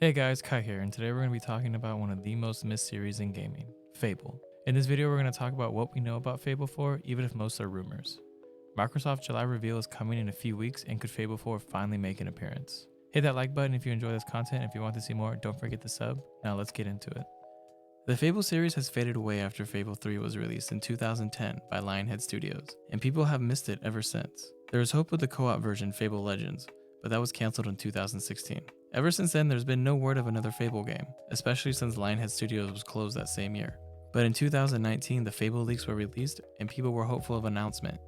Hey guys, Kai here, and today we're going to be talking about one of the most missed series in gaming, Fable. In this video, we're going to talk about what we know about Fable 4, even if most are rumors. Microsoft's July reveal is coming in a few weeks, and could Fable 4 finally make an appearance? Hit that like button if you enjoy this content. If you want to see more, don't forget to sub. Now let's get into it. The Fable series has faded away after Fable 3 was released in 2010 by Lionhead Studios, and people have missed it ever since. There was hope with the co-op version Fable Legends, but that was cancelled in 2016. Ever since then, there's been no word of another Fable game, especially since Lionhead Studios was closed that same year. But in 2019, the Fable leaks were released and people were hopeful of announcement,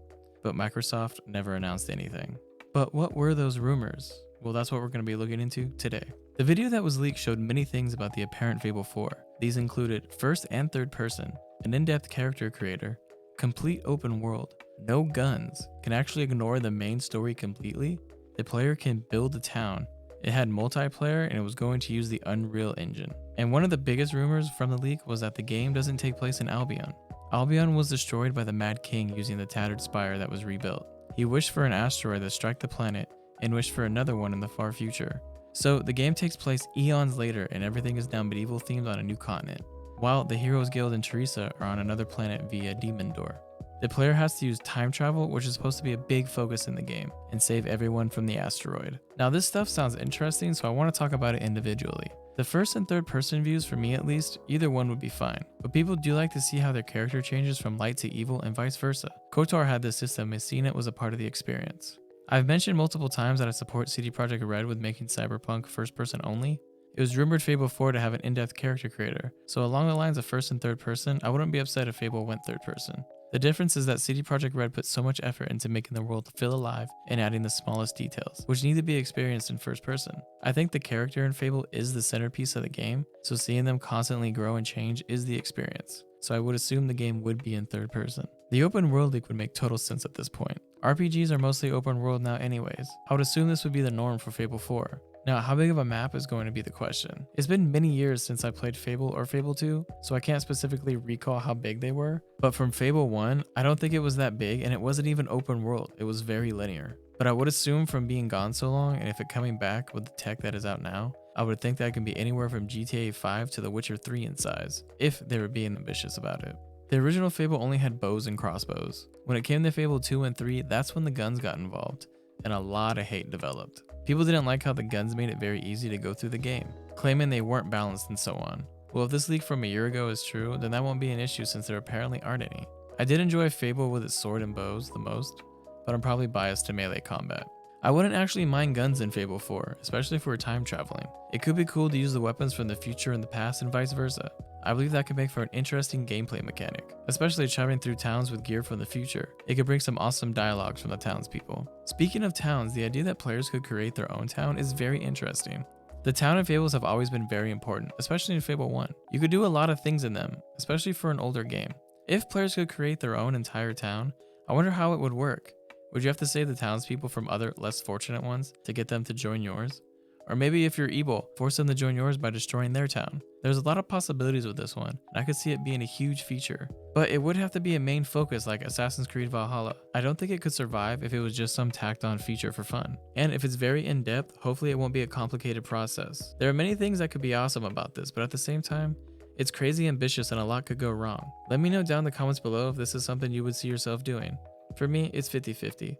but Microsoft never announced anything. But what were those rumors? Well, that's what we're going to be looking into today. The video that was leaked showed many things about the apparent Fable 4. These included first and third person, an in-depth character creator, complete open world, no guns, can actually ignore the main story completely, the player can build a town, it had multiplayer, and it was going to use the Unreal Engine. And one of the biggest rumors from the leak was that the game doesn't take place in Albion. Albion was destroyed by the Mad King using the tattered spire that was rebuilt. He wished for an asteroid that struck the planet and wished for another one in the far future. So the game takes place eons later and everything is now medieval themed on a new continent, while the Heroes Guild and Teresa are on another planet via Demon Door. The player has to use time travel, which is supposed to be a big focus in the game, and save everyone from the asteroid. Now this stuff sounds interesting, so I want to talk about it individually. The first and third person views, for me at least, either one would be fine, but people do like to see how their character changes from light to evil and vice versa. KOTOR had this system and seeing it was a part of the experience. I've mentioned multiple times that I support CD Projekt Red with making Cyberpunk first person only. It was rumored Fable 4 to have an in-depth character creator, so along the lines of first and third person, I wouldn't be upset if Fable went third person. The difference is that CD Projekt Red put so much effort into making the world feel alive and adding the smallest details, which need to be experienced in first person. I think the character in Fable is the centerpiece of the game, so seeing them constantly grow and change is the experience. So I would assume the game would be in third person. The open world leak would make total sense at this point. RPGs are mostly open world now anyways. I would assume this would be the norm for Fable 4. Now, how big of a map is going to be the question. It's been many years since I played Fable or Fable 2, so I can't specifically recall how big they were, but from Fable 1, I don't think it was that big and it wasn't even open world, it was very linear. But I would assume from being gone so long and if it coming back with the tech that is out now, I would think that it can be anywhere from GTA 5 to The Witcher 3 in size, if they were being ambitious about it. The original Fable only had bows and crossbows. When it came to Fable 2 and 3, that's when the guns got involved, and a lot of hate developed. People didn't like how the guns made it very easy to go through the game, claiming they weren't balanced and so on. Well, if this leak from a year ago is true, then that won't be an issue since there apparently aren't any. I did enjoy Fable with its sword and bows the most, but I'm probably biased to melee combat. I wouldn't actually mind guns in Fable 4, especially if we're time traveling. It could be cool to use the weapons from the future and the past and vice versa. I believe that could make for an interesting gameplay mechanic, especially traveling through towns with gear from the future. It could bring some awesome dialogues from the townspeople. Speaking of towns, the idea that players could create their own town is very interesting. The town in Fables have always been very important, especially in Fable 1. You could do a lot of things in them, especially for an older game. If players could create their own entire town, I wonder how it would work. Would you have to save the townspeople from other less fortunate ones to get them to join yours? Or maybe if you're evil, force them to join yours by destroying their town. There's a lot of possibilities with this one, and I could see it being a huge feature. But it would have to be a main focus like Assassin's Creed Valhalla. I don't think it could survive if it was just some tacked on feature for fun. And if it's very in-depth, hopefully it won't be a complicated process. There are many things that could be awesome about this, but at the same time, it's crazy ambitious and a lot could go wrong. Let me know down in the comments below if this is something you would see yourself doing. For me, it's 50-50.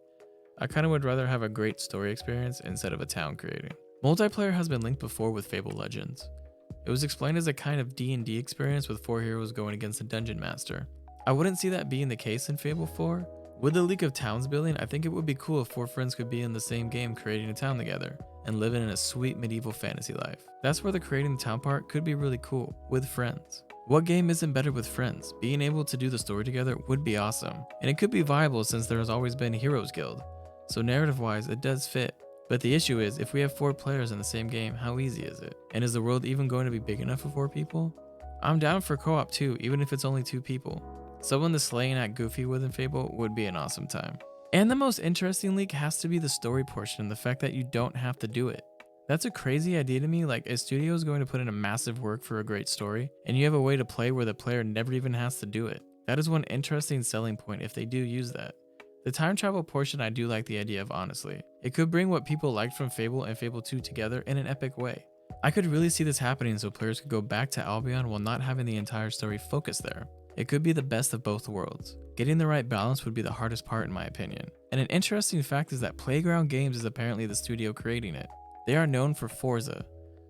I kinda would rather have a great story experience instead of a town creating. Multiplayer has been linked before with Fable Legends. It was explained as a kind of D&D experience with 4 heroes going against a dungeon master. I wouldn't see that being the case in Fable 4. With the leak of towns building, I think it would be cool if 4 friends could be in the same game creating a town together and living in a sweet medieval fantasy life. That's where the creating the town part could be really cool, with friends. What game isn't better with friends? Being able to do the story together would be awesome, and it could be viable since there has always been a Heroes Guild. So narrative wise, it does fit. But the issue is, if we have 4 players in the same game, how easy is it? And is the world even going to be big enough for 4 people? I'm down for co-op too, even if it's only 2 people. Someone to slay and act goofy with in Fable would be an awesome time. And the most interesting leak has to be the story portion and the fact that you don't have to do it. That's a crazy idea to me, like a studio is going to put in a massive work for a great story, and you have a way to play where the player never even has to do it. That is one interesting selling point if they do use that. The time travel portion I do like the idea of, honestly. It could bring what people liked from Fable and Fable 2 together in an epic way. I could really see this happening so players could go back to Albion while not having the entire story focused there. It could be the best of both worlds. Getting the right balance would be the hardest part in my opinion. And an interesting fact is that Playground Games is apparently the studio creating it. They are known for Forza,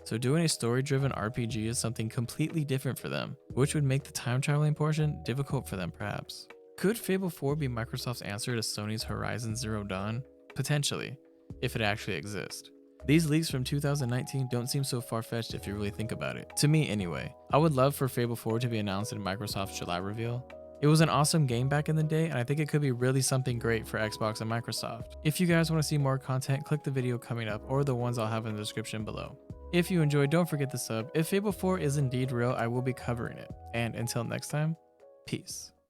so doing a story-driven RPG is something completely different for them, which would make the time traveling portion difficult for them perhaps. Could Fable 4 be Microsoft's answer to Sony's Horizon Zero Dawn? Potentially, if it actually exists. These leaks from 2019 don't seem so far-fetched if you really think about it. To me anyway. I would love for Fable 4 to be announced in Microsoft's July reveal. It was an awesome game back in the day, and I think it could be really something great for Xbox and Microsoft. If you guys want to see more content, click the video coming up or the ones I'll have in the description below. If you enjoyed, don't forget to sub. If Fable 4 is indeed real, I will be covering it. And until next time, peace.